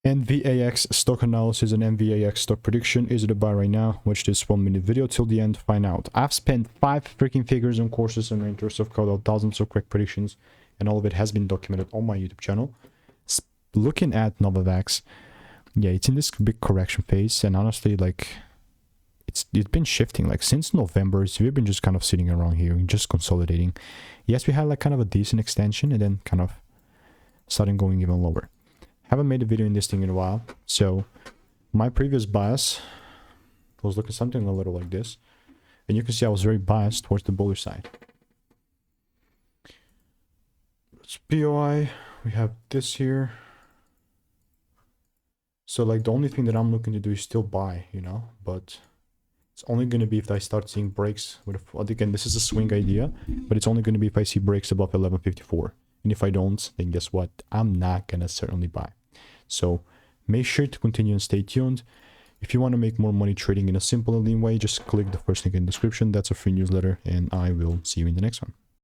NVAX stock analysis and NVAX stock prediction. Is it a buy right now? Watch this 1-minute video till the end, find out. I've spent 5 freaking figures on courses and mentors. I've got thousands of quick predictions, and all of it has been documented on my YouTube channel. Looking at Novavax, yeah, it's in this big correction phase, and honestly, like, it's been shifting. Like, since November, so we've been just kind of sitting around here and just consolidating. Yes, we had like kind of a decent extension, and then kind of starting going even lower. Haven't made a video in this thing in a while, so my previous bias was looking something a little like this, and you can see I was very biased towards the bullish side. It's POI, we have this here. So like the only thing that I'm looking to do is still buy, you know, but it's only going to be if I start seeing breaks with again, this is a swing idea, but it's only going to be if I see breaks above 1154. And if I don't, then guess what? I'm not going to certainly buy. So make sure to continue and stay tuned. If you want to make more money trading in a simple and lean way, just click the first link in the description. That's a free newsletter, and I will see you in the next one.